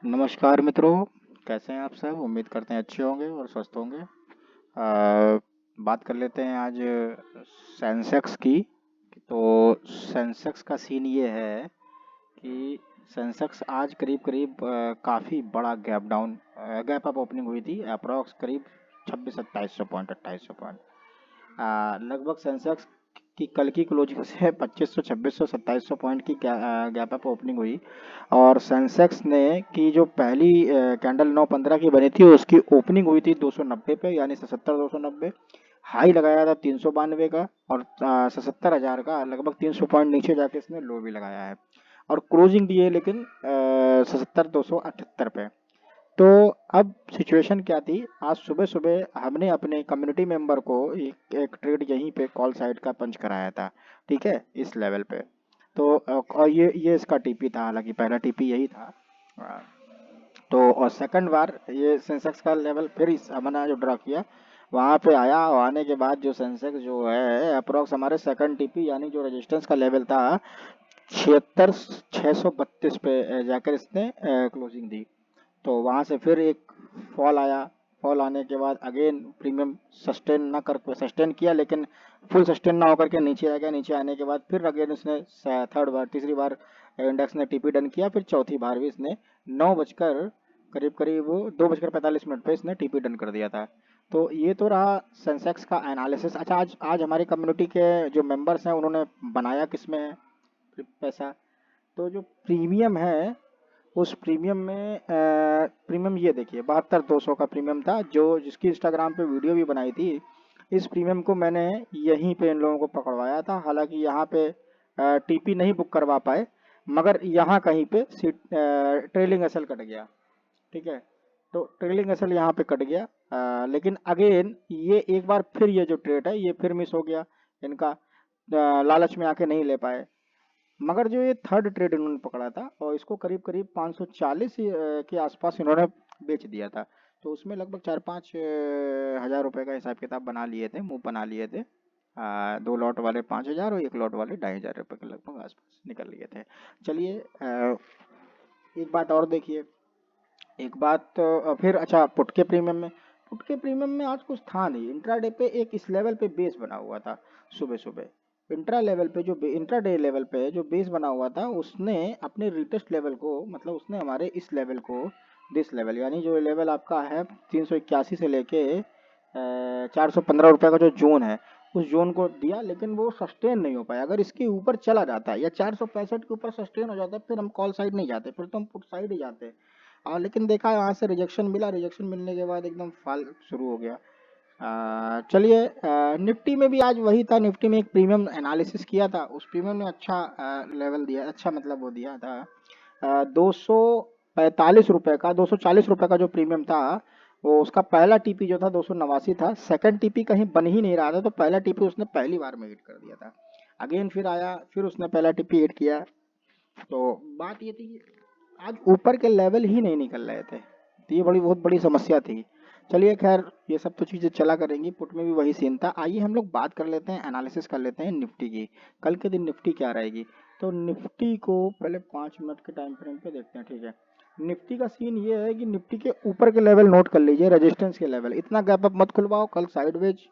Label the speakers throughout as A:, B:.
A: नमस्कार मित्रों, कैसे हैं आप सब। उम्मीद करते हैं अच्छे होंगे और स्वस्थ होंगे। आ, बात कर लेते हैं आज सेंसेक्स की। तो सेंसेक्स का सीन ये है कि सेंसेक्स आज करीब करीब काफ़ी बड़ा गैप अप ओपनिंग हुई थी। अप्रॉक्स करीब 26-2700 पॉइंट, 2800 पॉइंट। लगभग सेंसेक्स की कल की क्लोजिंग से 2500, 2600, 2700 पॉइंट की गैप अप ओपनिंग हुई। और सेंसेक्स ने की जो पहली कैंडल 9:15 की बनी थी, उसकी ओपनिंग हुई थी 290 पे, यानी 77,290। हाई लगाया था 392 का, और 77,000 का लगभग 300 पॉइंट नीचे जाके इसने लो भी लगाया है। और क्लोजिंग दी है लेकिन 77,278 पे। तो अब सिचुएशन क्या थी, आज सुबह सुबह हमने अपने कम्युनिटी मेंबर को एक ट्रेड यहीं पे कॉल साइड का पंच कराया था। ठीक है, इस लेवल पे। तो और ये इसका टीपी था, हालांकि पहला टीपी यही था। आ, तो और सेकंड बार ये सेंसेक्स का लेवल फिर इस हमने जो ड्रा किया वहाँ पे आया, और आने के बाद जो सेंसेक्स जो है अप्रोक्स हमारे सेकंड टीपी यानी जो रेजिस्टेंस का लेवल था 76,632 पे जाकर इसने क्लोजिंग दी। तो वहाँ से फिर एक फॉल आया। फॉल आने के बाद अगेन प्रीमियम सस्टेन ना कर सस्टेन किया, लेकिन फुल सस्टेन ना होकर के नीचे आ गया। नीचे आने के बाद फिर अगेन इसने थर्ड बार, तीसरी बार इंडेक्स ने टीपी डन किया। फिर चौथी बार भी इसने 9 बजकर करीब करीब 2:45 पे इसने टीपी डन कर दिया था। तो ये तो रहा सेंसेक्स का एनालिसिस। अच्छा, आज आज हमारी कम्युनिटी के जो मेंबर्स हैं उन्होंने बनाया किसमें है पैसा। तो जो प्रीमियम है उस प्रीमियम में प्रीमियम ये देखिए 72,200 का प्रीमियम था, जो जिसकी इंस्टाग्राम पे वीडियो भी बनाई थी। इस प्रीमियम को मैंने यहीं पे इन लोगों को पकड़वाया था। हालांकि यहाँ पे टीपी नहीं बुक करवा पाए, मगर यहाँ कहीं पे ट्रेलिंग एसएल कट गया। ठीक है, तो ट्रेलिंग एसएल यहाँ पे कट गया। लेकिन अगेन ये एक बार फिर ये जो ट्रेड है ये फिर मिस हो गया इनका। लालच में आके नहीं ले पाए। मगर जो ये थर्ड ट्रेड इन्होंने पकड़ा था और इसको करीब करीब 540 के आसपास इन्होंने बेच दिया था। तो उसमें लगभग 4-5 हजार रुपए का हिसाब किताब बना लिए थे, मुंह बना लिए थे। दो लॉट वाले 5,000 और एक लॉट वाले 2,500 रुपए के लगभग आसपास निकल लिए थे। चलिए, एक बात और देखिए। एक बात फिर अच्छा, पुट के प्रीमियम में। पुट के प्रीमियम में आज कुछ था नहीं। इंट्राडे पे एक इस लेवल पे बेस बना हुआ था सुबह सुबह। इंट्राडे लेवल पे जो बेस बना हुआ था उसने अपने रिटेस्ट लेवल को, मतलब उसने हमारे इस लेवल को, दिस लेवल यानी जो लेवल आपका है 381 से लेके 415 रुपये का जो जोन है उस जोन को दिया, लेकिन वो सस्टेन नहीं हो पाया। अगर इसके ऊपर चला जाता है या 465 के ऊपर सस्टेन हो जाता है फिर हम कॉल साइड नहीं जाते, फिर तो हम पुट साइड ही जाते। लेकिन देखा वहाँ से रिजेक्शन मिला। रिजेक्शन मिलने के बाद एकदम फॉल शुरू हो गया। चलिए, निफ्टी में भी आज वही था। निफ्टी में एक प्रीमियम एनालिसिस किया था, उस प्रीमियम ने अच्छा लेवल दिया, अच्छा मतलब वो दिया था 245 रुपये का, 240 रुपये का जो प्रीमियम था। वो उसका पहला टीपी जो था 289 था। सेकंड टीपी कहीं बन ही नहीं रहा था, तो पहला टीपी उसने पहली बार में हिट कर दिया था। अगेन फिर आया, फिर उसने पहला टीपी हिट किया। तो बात ये थी कि आज ऊपर के लेवल ही नहीं निकल रहे थे, तो ये बहुत बड़ी समस्या थी। चलिए खैर, ये सब तो चीज़ें चला करेंगी। पुट में भी वही सीन था। आइए हम लोग बात कर लेते हैं, एनालिसिस कर लेते हैं निफ्टी की। कल के दिन निफ्टी क्या रहेगी। तो निफ्टी को पहले 5 मिनट के टाइम फ्रेम पे देखते हैं। ठीक है, निफ्टी का सीन ये है कि निफ्टी के ऊपर के लेवल नोट कर लीजिए, रेजिस्टेंस के लेवल। इतना गैप अप मत खुलवाओ। कल साइडवेज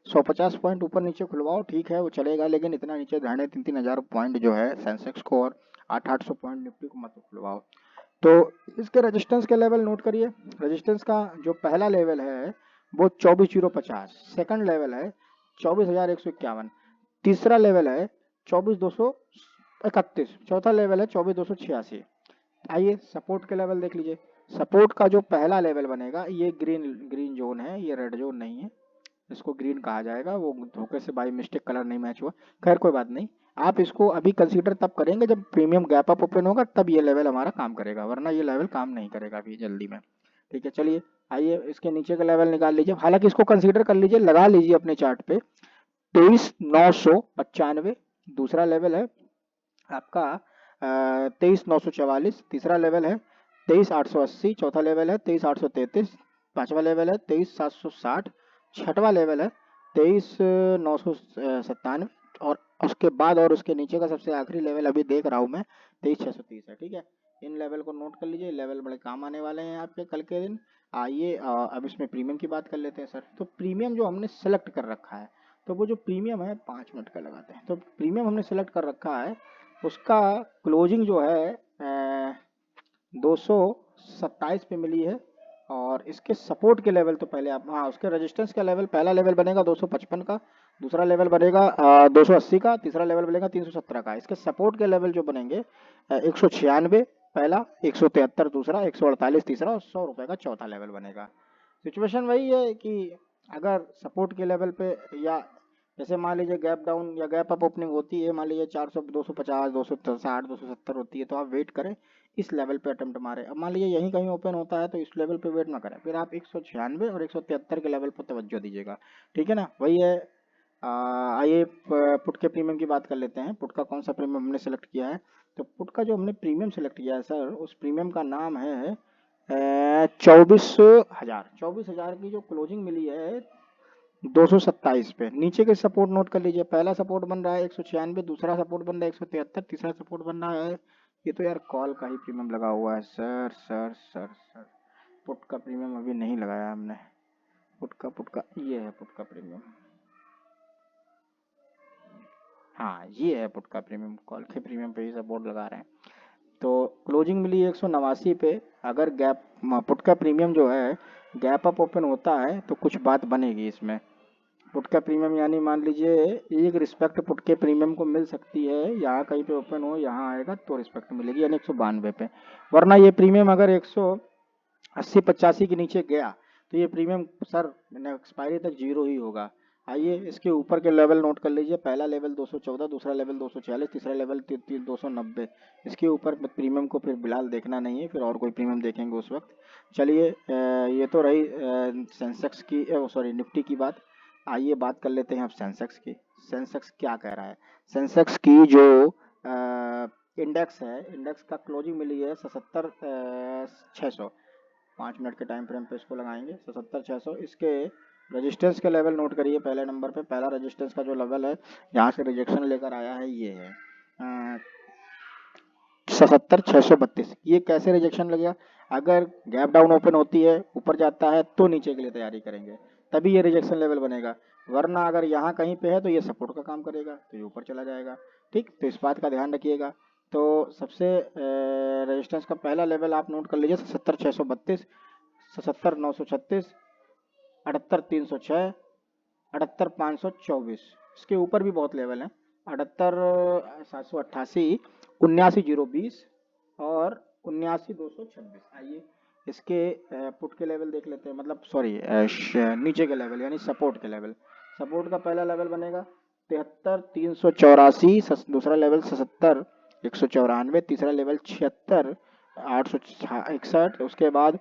A: 150 पॉइंट ऊपर नीचे खुलवाओ, ठीक है वो चलेगा, लेकिन इतना नीचे 2,500-3,000 पॉइंट जो है सेंसेक्स को, और 800-800 पॉइंट निफ्टी को मत खुलवाओ। तो इसके रेजिस्टेंस के लेवल नोट करिए। रेजिस्टेंस का जो पहला लेवल है वो 24,050, सेकंड लेवल है 24,151, तीसरा लेवल है 24,231, चौथा लेवल है 24,286। आइए सपोर्ट के लेवल देख लीजिए। सपोर्ट का जो पहला लेवल बनेगा ये ग्रीन ग्रीन जोन है, ये रेड जोन नहीं है। इसको ग्रीन कहा जाएगा, वो धोखे से बाई मिस्टेक कलर नहीं मैच हुआ। खैर कोई बात नहीं, आप इसको अभी कंसीडर तब करेंगे जब प्रीमियम गैप अप ओपन होगा, तब ये लेवल हमारा काम करेगा, वरना ये लेवल काम नहीं करेगा अभी जल्दी में। ठीक है, चलिए आइए इसके नीचे का लेवल निकाल लीजिए। हालांकि इसको कंसीडर कर लीजिए, लगा लीजिए अपने चार्ट पे 23,995 दूसरा लेवल है आपका। 23,944 तीसरा लेवल है। 23,880 चौथा लेवल है। 23,833 पांचवा लेवल है। 23,760 छठवा लेवल है। 23,997, और उसके बाद और उसके नीचे का सबसे आखिरी लेवल अभी देख रहा हूँ मैं 23,630 है। ठीक है, इन लेवल को नोट कर लीजिए, लेवल बड़े काम आने वाले हैं आपके कल के दिन। आइए अब इसमें प्रीमियम की बात कर लेते हैं सर। तो प्रीमियम जो हमने सेलेक्ट कर रखा है, तो वो जो प्रीमियम है 5 मिनट का लगाते हैं। तो प्रीमियम हमने सेलेक्ट कर रखा है, उसका क्लोजिंग जो है 227 पे मिली है। और इसके सपोर्ट के लेवल तो पहले आप, हाँ, उसके रेजिस्टेंस का लेवल, पहला लेवल बनेगा 255 का, दूसरा लेवल बनेगा 280 का, तीसरा लेवल बनेगा 317 का। इसके सपोर्ट के लेवल जो बनेंगे 196 पहला, 173 दूसरा, 148 तीसरा और 100 रुपए का चौथा लेवल बनेगा। सिचुएशन वही है कि अगर सपोर्ट के लेवल पे, या जैसे मान लीजिए गैप डाउन या गैप अप ओपनिंग होती है, मान लीजिए 400, 250, 260, 270 होती है, तो आप वेट करें, इस लेवल पे अटेम्प्ट मारे। अब मान लीजिए यहीं कहीं ओपन होता है तो इस लेवल पे वेट ना करें, फिर आप 196 और 173 के लेवल पर तवज्जो दीजिएगा, ठीक है ना। वही है। आइए पुट के प्रीमियम की बात कर लेते हैं। पुट का कौन सा प्रीमियम हमने सेलेक्ट किया है। तो पुट का जो हमने प्रीमियम सेलेक्ट किया है सर, उस प्रीमियम का नाम है 24,000। 24,000 की जो क्लोजिंग मिली है 227 पे। नीचे के सपोर्ट नोट कर लीजिए। पहला सपोर्ट बन रहा है 196, दूसरा सपोर्ट बन रहा है 173, तीसरा सपोर्ट बन रहा है, ये तो यार कॉल का ही प्रीमियम लगा हुआ है सर। सर पुट का प्रीमियम अभी नहीं लगाया हमने। पुट का ये है पुट का प्रीमियम। हाँ, ये है पुट का प्रीमियम। कॉल के प्रीमियम पे ही सपोर्ट लगा रहे हैं। तो क्लोजिंग मिली 189 पे। अगर गैप, पुट का प्रीमियम जो है गैप अप ओपन होता है तो कुछ बात बनेगी इसमें। पुट का प्रीमियम यानी मान लीजिए एक रिस्पेक्ट पुट के प्रीमियम को मिल सकती है, यहाँ कहीं पे ओपन हो, यहाँ आएगा तो रिस्पेक्ट मिलेगी, यानी 192 पे। वरना ये प्रीमियम अगर 180-85 के नीचे गया तो ये प्रीमियम सर एक्सपायरी तक जीरो ही होगा। आइए इसके ऊपर के लेवल नोट कर लीजिए। पहला लेवल 214, दूसरा लेवल 246, तीसरा लेवल 290। इसके ऊपर प्रीमियम को फिर बिलाल देखना नहीं है, फिर और कोई प्रीमियम देखेंगे उस वक्त। चलिए ये तो रही सेंसेक्स की, सॉरी निफ्टी की बात। आइए बात कर लेते हैं अब सेंसेक्स की। सेंसेक्स क्या कह रहा है। सेंसेक्स की जो इंडेक्स है, इंडेक्स का क्लोजिंग मिली है 77,600। 5 मिनट के टाइम फ्रेम पे इसको लगाएंगे 77,600। इसके रेजिस्टेंस के लेवल नोट करिए। पहले नंबर पे पहला रेजिस्टेंस का जो लेवल है, यहाँ से रिजेक्शन लेकर आया है, ये है 77,632। ये कैसे रिजेक्शन लगेगा। अगर गैप डाउन ओपन होती है, ऊपर जाता है तो नीचे के लिए तैयारी करेंगे, तभी ये रिजेक्शन लेवल बनेगा। वरना अगर यहाँ कहीं पे है तो ये सपोर्ट का काम करेगा, तो ये ऊपर चला जाएगा। ठीक, तो इस बात का ध्यान रखिएगा। तो सबसे रेजिस्टेंस का पहला लेवल आप नोट कर लीजिए 77,632, 77,936, 78,306, 78,524। इसके ऊपर भी बहुत लेवल है, 78,788, 79,020 और 79,226। आइए इसके पुट के लेवल देख लेते हैं, मतलब सॉरी नीचे के लेवल यानी सपोर्ट के लेवल। सपोर्ट का पहला लेवल बनेगा 73,384, दूसरा लेवल 77,194, तीसरा लेवल 76,861, उसके बाद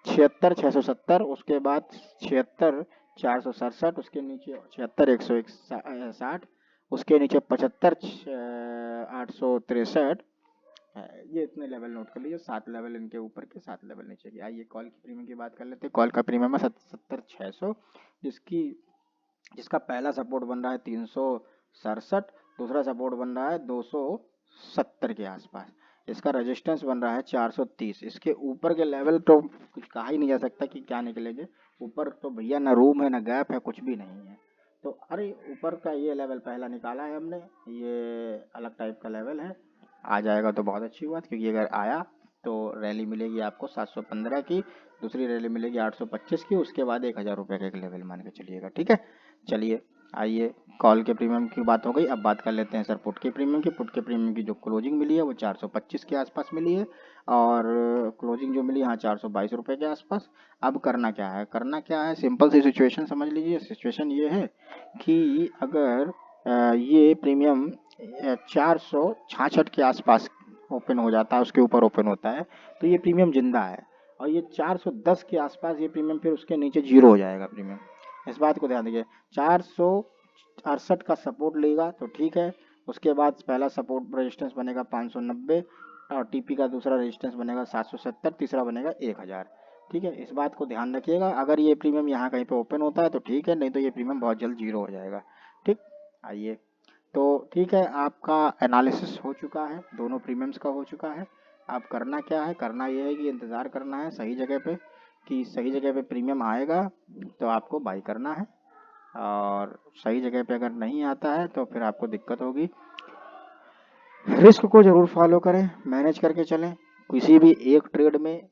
A: 76,670, उसके बाद 76,467, उसके नीचे 76,160, उसके नीचे 75,863। ये इतने लेवल नोट कर लीजिए। 7 लेवल इनके ऊपर के, 7 लेवल नीचे के। आइए कॉल की प्रीमियम की बात कर लेते हैं। कॉल का प्रीमियम है 77,600, जिसका पहला सपोर्ट बन रहा है 367, दूसरा सपोर्ट बन रहा है 270 के आसपास। इसका रेजिस्टेंस बन रहा है 430। इसके ऊपर के लेवल तो कुछ कहा ही नहीं जा सकता कि क्या निकलेंगे। ऊपर तो भैया ना रूम है ना गैप है, कुछ भी नहीं है। तो अरे ऊपर का ये लेवल पहला निकाला है हमने, ये अलग टाइप का लेवल है। आ जाएगा तो बहुत अच्छी बात, क्योंकि अगर आया तो रैली मिलेगी आपको 715 की, दूसरी रैली मिलेगी 825 की, उसके बाद 1,000 रुपये का एक लेवल मान के चलिएगा, ठीक है। चलिए आइए कॉल के प्रीमियम की बात हो गई, अब बात कर लेते हैं सर पुट के प्रीमियम की। पुट के प्रीमियम की जो क्लोजिंग मिली है वो 425 के आसपास मिली है, और क्लोजिंग जो मिली यहाँ 422 रुपये के आसपास। अब करना क्या है, करना क्या है, सिंपल सी सिचुएशन समझ लीजिए। सिचुएशन ये है कि अगर ये प्रीमियम 466 के आसपास ओपन हो जाता है, उसके ऊपर ओपन होता है, तो ये प्रीमियम जिंदा है। और ये 410 के आसपास ये प्रीमियम फिर उसके नीचे जीरो हो जाएगा प्रीमियम। इस बात को ध्यान दीजिए। 468 का सपोर्ट लेगा तो ठीक है, उसके बाद पहला सपोर्ट रेजिस्टेंस बनेगा 590, और टीपी का दूसरा रेजिस्टेंस बनेगा 770, तीसरा बनेगा 1,000। ठीक है, इस बात को ध्यान रखिएगा। अगर ये प्रीमियम यहाँ कहीं पे ओपन होता है तो ठीक है, नहीं तो ये प्रीमियम बहुत जल्द जीरो हो जाएगा। ठीक, आइए तो ठीक है, आपका एनालिसिस हो चुका है, दोनों प्रीमियम्स का हो चुका है। आप करना क्या है, करना ये है कि इंतज़ार करना है सही जगह पे, कि सही जगह पे प्रीमियम आएगा तो आपको बाई करना है, और सही जगह पे अगर नहीं आता है तो फिर आपको दिक्कत होगी। रिस्क को ज़रूर फॉलो करें, मैनेज करके चलें, किसी भी एक ट्रेड में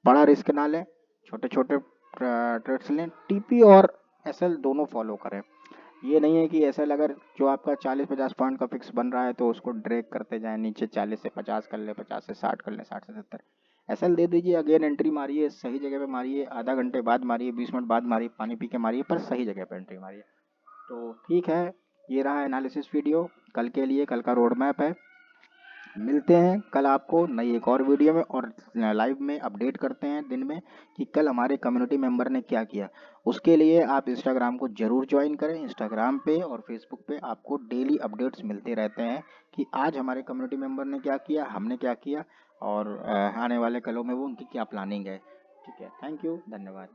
A: बड़ा रिस्क ना लें, छोटे छोटे ट्रेड्स लें। टीपी और एसएल दोनों फॉलो करें। ये नहीं है कि एसएल अगर जो आपका 40-50 पॉइंट का फिक्स बन रहा है तो उसको ड्रैग करते जाएं नीचे, 40 से 50 कर ले, 50 से 60 कर ले, 60 से 70। एसएल दे दीजिए, अगेन एंट्री मारिए, सही जगह पे मारिए, आधा घंटे बाद मारिए, 20 मिनट बाद मारिए, पानी पी के मारिए, पर सही जगह पे एंट्री मारिए। तो ठीक है, ये रहा एनालिसिस वीडियो कल के लिए, कल का रोड मैप है। मिलते हैं कल आपको नई एक और वीडियो में, और लाइव में अपडेट करते हैं दिन में कि कल हमारे कम्युनिटी मेंबर ने क्या किया। उसके लिए आप इंस्टाग्राम को ज़रूर ज्वाइन करें। इंस्टाग्राम पे और फेसबुक पे आपको डेली अपडेट्स मिलते रहते हैं कि आज हमारे कम्युनिटी मेंबर ने क्या किया, हमने क्या किया, और आने वाले कलों में वो उनकी क्या प्लानिंग है। ठीक है, थैंक यू, धन्यवाद।